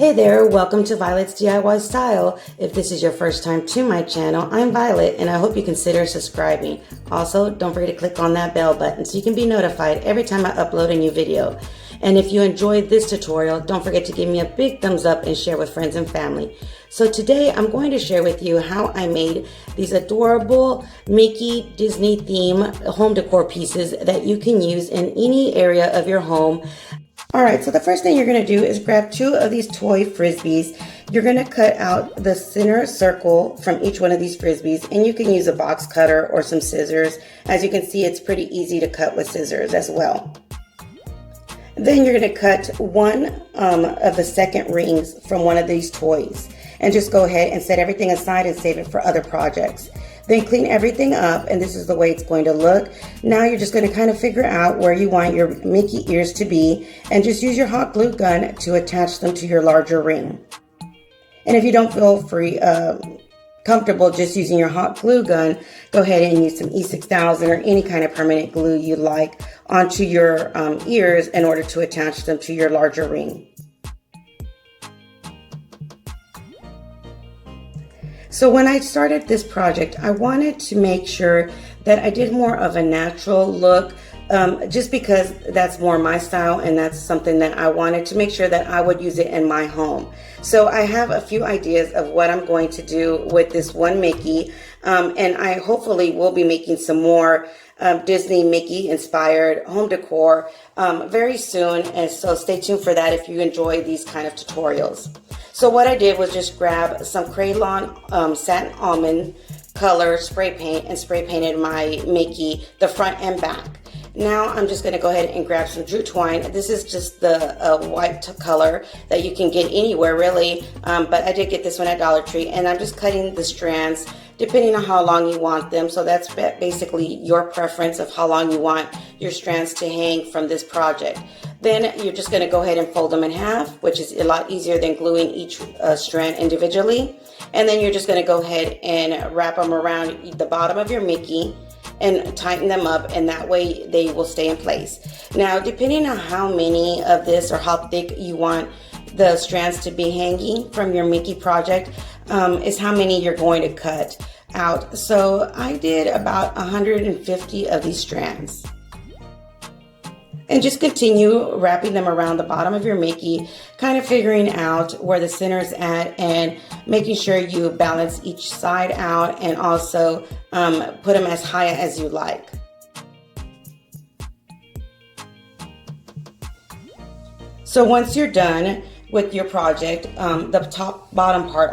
Hey there, welcome to Violet's DIY Style. If this is your first time to my channel, I'm Violet and I hope you consider subscribing. Also, don't forget to click on that bell button so you can be notified every time I upload a new video. And if you enjoyed this tutorial, don't forget to give me a big thumbs up and share with friends and family. So today I'm going to share with you how I made these adorable Mickey Disney theme home decor pieces that you can use in any area of your home. Alright, so the first thing you're going to do is grab two of these toy frisbees. You're going to cut out the center circle from each one of these frisbees, and you can use a box cutter or some scissors. As you can see, it's pretty easy to cut with scissors as well. Then you're going to cut one of the second rings from one of these toys, and just go ahead and set everything aside and save it for other projects. Then clean everything up, and this is the way it's going to look. Now you're just going to kind of figure out where you want your Mickey ears to be, and just use your hot glue gun to attach them to your larger ring. And if you don't feel comfortable just using your hot glue gun, go ahead and use some E6000 or any kind of permanent glue you like onto your ears in order to attach them to your larger ring. So when I started this project, I wanted to make sure that I did more of a natural look, just because that's more my style and that's something that I wanted to make sure that I would use it in my home. So I have a few ideas of what I'm going to do with this one Mickey, and I hopefully will be making some more Disney Mickey inspired home decor very soon, and so stay tuned for that if you enjoy these kind of tutorials. So what I did was just grab some Crayon Satin Almond color spray paint and spray painted my Mickey, the front and back. Now I'm just going to go ahead and grab some Jute twine. This is just the white color that you can get anywhere really, but I did get this one at Dollar Tree, and I'm just cutting the strands depending on how long you want them. So that's basically your preference of how long you want your strands to hang from this project. Then you're just going to go ahead and fold them in half, which is a lot easier than gluing each strand individually. And then you're just going to go ahead and wrap them around the bottom of your Mickey and tighten them up, and that way they will stay in place. Now, depending on how many of this or how thick you want the strands to be hanging from your Mickey project, is how many you're going to cut out. So I did about 150 of these strands. And just continue wrapping them around the bottom of your Mickey, kind of figuring out where the center is at and making sure you balance each side out, and also put them as high as you like. So once you're done with your project, the bottom part,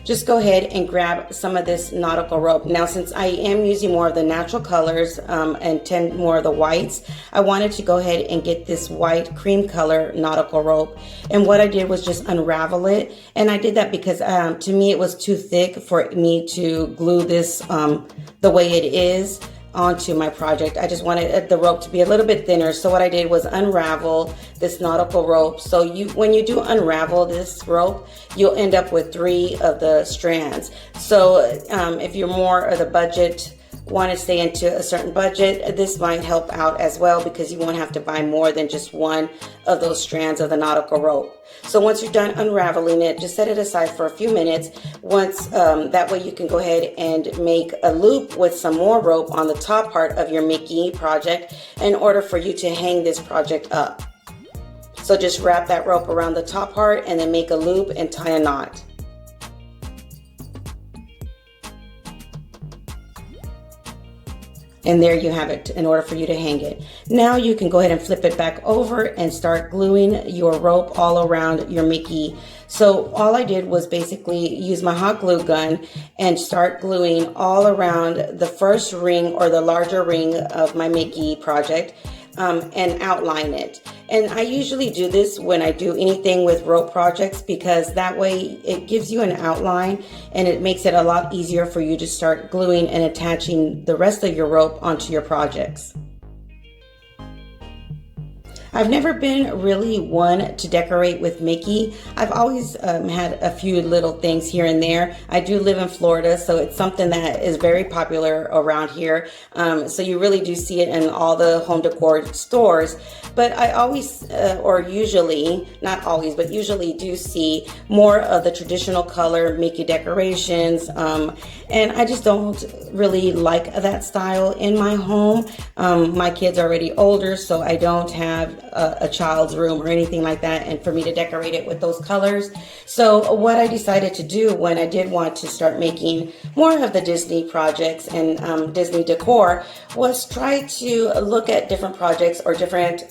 just go ahead and grab some of this nautical rope. Now, since I am using more of the natural colors and tend more of the whites, I wanted to go ahead and get this white cream color nautical rope. And what I did was just unravel it. And I did that because to me it was too thick for me to glue this the way it is onto my project. I just wanted the rope to be a little bit thinner. So what I did was unravel this nautical rope. So when you do unravel this rope, you'll end up with 3 of the strands. So if you're more of the budget, want to stay into a certain budget, this might help out as well, because you won't have to buy more than just one of those strands of the nautical rope. So once you're done unraveling it, just set it aside for a few minutes. Once that way you can go ahead and make a loop with some more rope on the top part of your Mickey project in order for you to hang this project up. So just wrap that rope around the top part and then make a loop and tie a knot. And there you have it in order for you to hang it. Now you can go ahead and flip it back over and start gluing your rope all around your Mickey. So all I did was basically use my hot glue gun and start gluing all around the first ring or the larger ring of my Mickey project, and outline it. And I usually do this when I do anything with rope projects, because that way it gives you an outline and it makes it a lot easier for you to start gluing and attaching the rest of your rope onto your projects. I've never been really one to decorate with Mickey. I've always had a few little things here and there. I do live in Florida, so it's something that is very popular around here. So you really do see it in all the home decor stores. But I always, or usually, not always, but usually do see more of the traditional color Mickey decorations. And I just don't really like that style in my home. My kids are already older, so I don't have a child's room or anything like that, and for me to decorate it with those colors. So what I decided to do when I did want to start making more of the Disney projects and Disney decor was try to look at different projects or different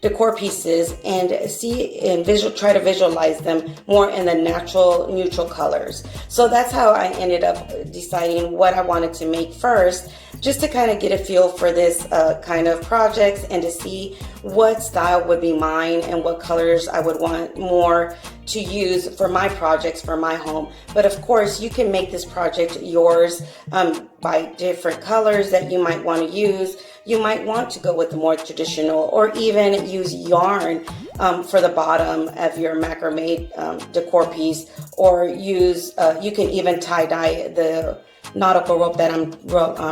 decor pieces and see and try to visualize them more in the natural neutral colors. So that's how I ended up deciding what I wanted to make first, just to kind of get a feel for this kind of projects and to see what style would be mine and what colors I would want more to use for my projects for my home. But of course you can make this project yours by different colors that you might want to use. You might want to go with the more traditional, or even use yarn for the bottom of your macrame decor piece, or use you can even tie-dye the nautical rope that I'm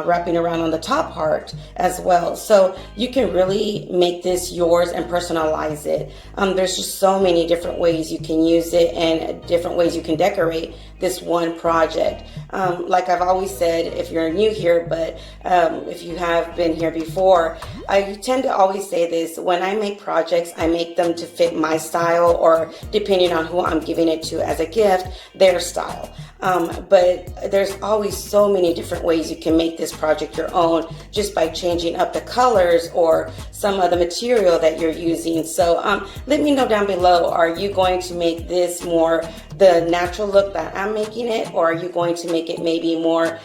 wrapping around on the top part as well. So you can really make this yours and personalize it. There's just so many different ways you can use it and different ways you can decorate this one project. Like I've always said, if you're new here, but if you have been here before, I tend to always say this: when I make projects, I make them to fit my style, or depending on who I'm giving it to as a gift, their style. But there's always so many different ways you can make this project your own, just by changing up the colors or some of the material that you're using. So let me know down below, are you going to make this more the natural look that I'm making it, or are you going to make it maybe more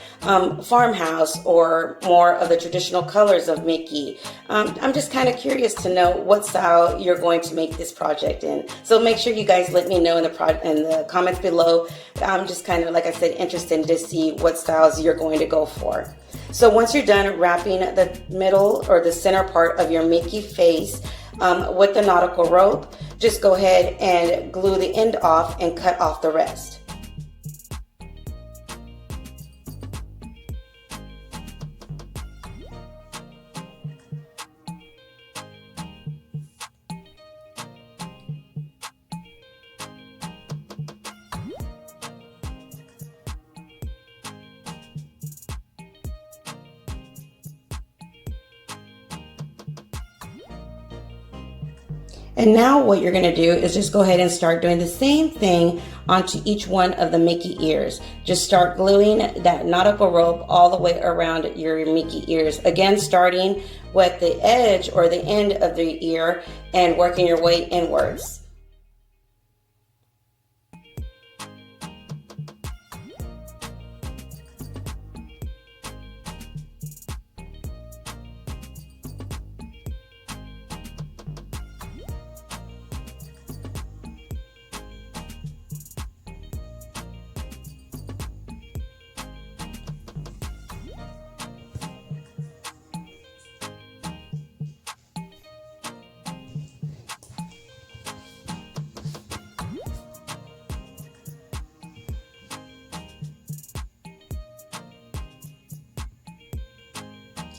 farmhouse or more of the traditional colors of Mickey? I'm just kind of curious to know what style you're going to make this project in. So make sure you guys let me know in the comments below. I'm just kind of, like I said, interested to see what styles you're going to go for. So once you're done wrapping the middle or the center part of your Mickey face with the nautical rope, just go ahead and glue the end off and cut off the rest. And now what you're going to do is just go ahead and start doing the same thing onto each one of the Mickey ears. Just start gluing that nautical rope all the way around your Mickey ears. Again, starting with the edge or the end of the ear and working your way inwards.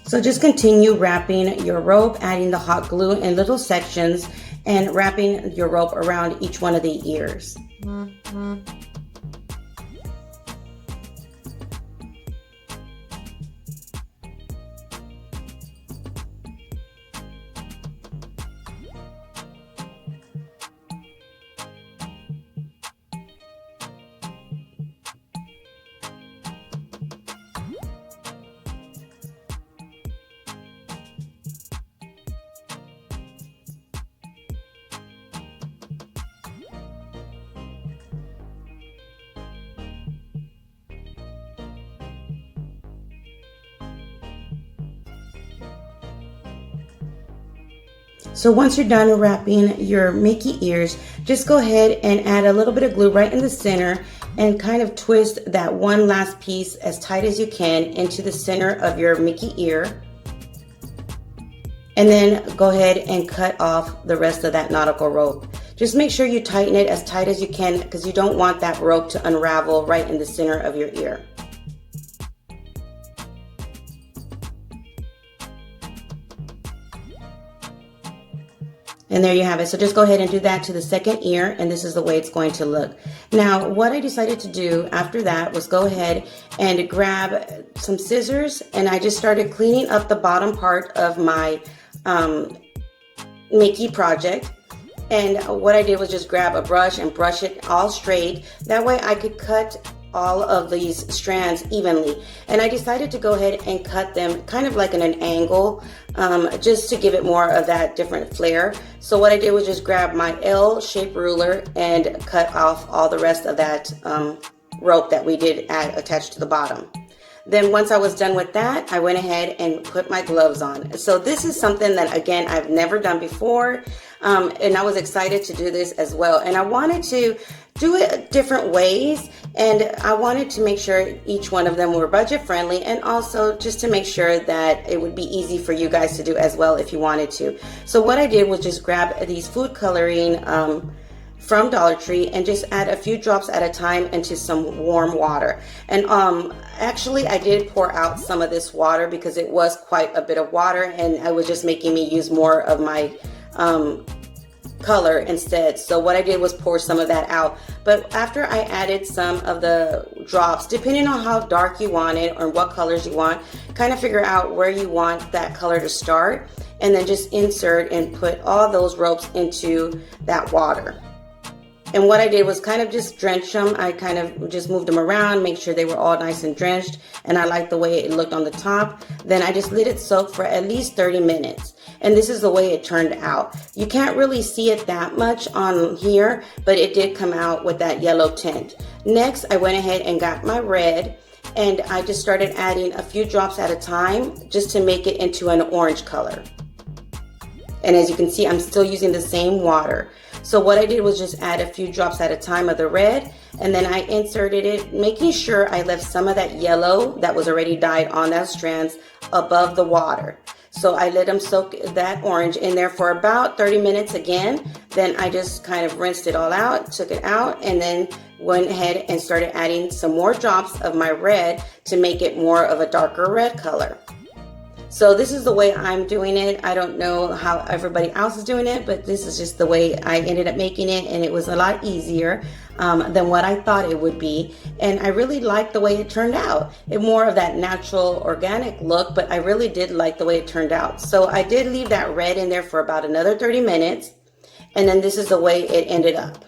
So just continue wrapping your rope, adding the hot glue in little sections, and wrapping your rope around each one of the ears. So once you're done wrapping your Mickey ears, just go ahead and add a little bit of glue right in the center and kind of twist that one last piece as tight as you can into the center of your Mickey ear. And then go ahead and cut off the rest of that nautical rope. Just make sure you tighten it as tight as you can because you don't want that rope to unravel right in the center of your ear. And there you have it. So just go ahead and do that to the second ear, and this is the way it's going to look. Now, what I decided to do after that was go ahead and grab some scissors, and I just started cleaning up the bottom part of my Mickey project. And what I did was just grab a brush and brush it all straight. That way I could cut all of these strands evenly. And I decided to go ahead and cut them kind of like in an angle, just to give it more of that different flair. So what I did was just grab my L-shaped ruler and cut off all the rest of that rope that we did attached to the bottom. Then once I was done with that, I went ahead and put my gloves on. So this is something that, again, I've never done before. And I was excited to do this as well. And I wanted to do it different ways. And I wanted to make sure each one of them were budget friendly, and also just to make sure that it would be easy for you guys to do as well if you wanted to. So what I did was just grab these food coloring from Dollar Tree and just add a few drops at a time into some warm water. And actually I did pour out some of this water because it was quite a bit of water, and it was just making me use more of my color instead. So what I did was pour some of that out. But after I added some of the drops, depending on how dark you want it or what colors you want, kind of figure out where you want that color to start, and then just insert and put all those ropes into that water. And what I did was kind of just drench them. I kind of just moved them around, make sure they were all nice and drenched, and I liked the way it looked on the top. Then I just let it soak for at least 30 minutes. And this is the way it turned out. You can't really see it that much on here, but it did come out with that yellow tint. Next, I went ahead and got my red, and I just started adding a few drops at a time just to make it into an orange color. And as you can see, I'm still using the same water. So what I did was just add a few drops at a time of the red, and then I inserted it, making sure I left some of that yellow that was already dyed on those strands above the water. So I let them soak that orange in there for about 30 minutes again. Then I just kind of rinsed it all out, took it out, and then went ahead and started adding some more drops of my red to make it more of a darker red color. So this is the way I'm doing it. I don't know how everybody else is doing it, but this is just the way I ended up making it, and it was a lot easier than what I thought it would be. And I really liked the way it turned out. It more of that natural organic look, but I really did like the way it turned out. So I did leave that red in there for about another 30 minutes, and then this is the way it ended up.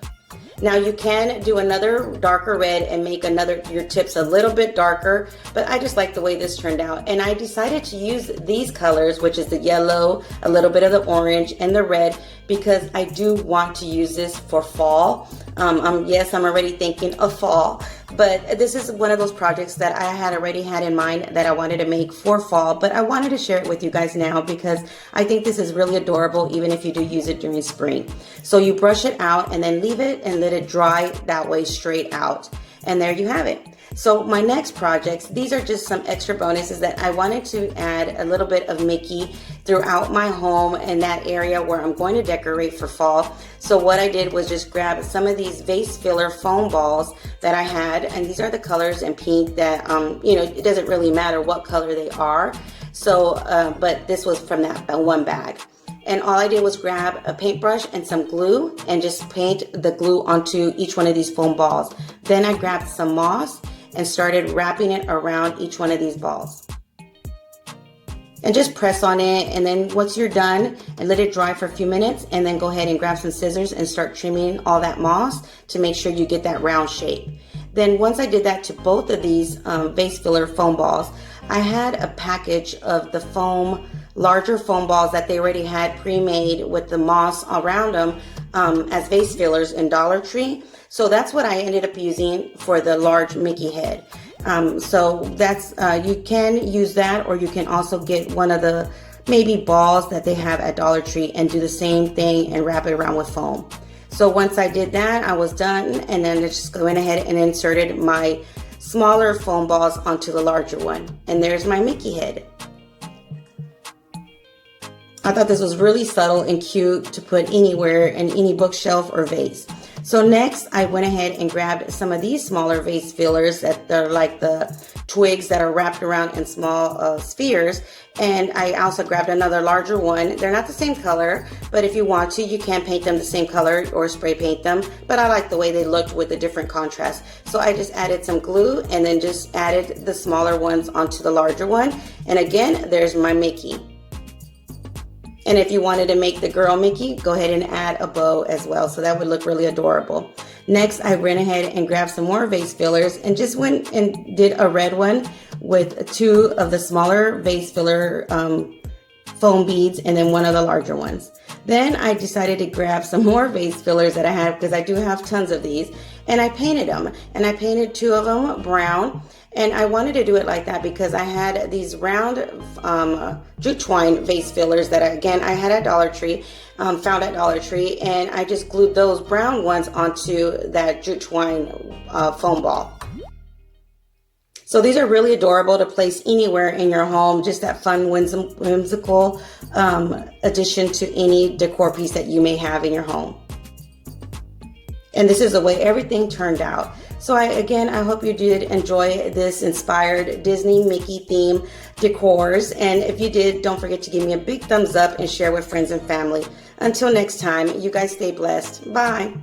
Now you can do another darker red and make your tips a little bit darker, but I just like the way this turned out. And I decided to use these colors, which is the yellow, a little bit of the orange, and the red, because I do want to use this for fall. Yes, I'm already thinking of fall, but this is one of those projects that I had already had in mind that I wanted to make for fall, but I wanted to share it with you guys now because I think this is really adorable even if you do use it during spring. So you brush it out and then leave it and let it dry that way straight out. And there you have it. So my next projects, these are just some extra bonuses that I wanted to add a little bit of Mickey throughout my home in that area where I'm going to decorate for fall. So what I did was just grab some of these vase filler foam balls that I had, and these are the colors in pink that, it doesn't really matter what color they are. So, but this was from that one bag. And all I did was grab a paintbrush and some glue and just paint the glue onto each one of these foam balls. Then I grabbed some moss and started wrapping it around each one of these balls. And just press on it, and then once you're done, and let it dry for a few minutes, and then go ahead and grab some scissors and start trimming all that moss to make sure you get that round shape. Then once I did that to both of these vase filler foam balls, I had a package of the larger foam balls that they already had pre-made with the moss around them as vase fillers in Dollar Tree. So that's what I ended up using for the large Mickey head. So that's, you can use that, or you can also get one of the maybe balls that they have at Dollar Tree and do the same thing and wrap it around with foam. So once I did that, I was done, and then I just went ahead and inserted my smaller foam balls onto the larger one. And there's my Mickey head. I thought this was really subtle and cute to put anywhere in any bookshelf or vase. So next, I went ahead and grabbed some of these smaller vase fillers that are like the twigs that are wrapped around in small spheres. And I also grabbed another larger one. They're not the same color, but if you want to, you can paint them the same color or spray paint them. But I like the way they looked with the different contrast. So I just added some glue and then just added the smaller ones onto the larger one. And again, there's my Mickey. And if you wanted to make the girl Mickey, go ahead and add a bow as well. So that would look really adorable. Next, I went ahead and grabbed some more vase fillers and just went and did a red one with 2 of the smaller vase filler foam beads and then 1 of the larger ones. Then I decided to grab some more vase fillers that I have because I do have tons of these, and I painted them. And I painted 2 of them brown. And I wanted to do it like that because I had these round jute twine vase fillers that, I had at Dollar Tree, found at Dollar Tree, and I just glued those brown ones onto that jute twine foam ball. So these are really adorable to place anywhere in your home, just that fun, whimsical addition to any decor piece that you may have in your home. And this is the way everything turned out. So I hope you did enjoy this inspired Disney Mickey theme decors. And if you did, don't forget to give me a big thumbs up and share with friends and family. Until next time, you guys stay blessed. Bye.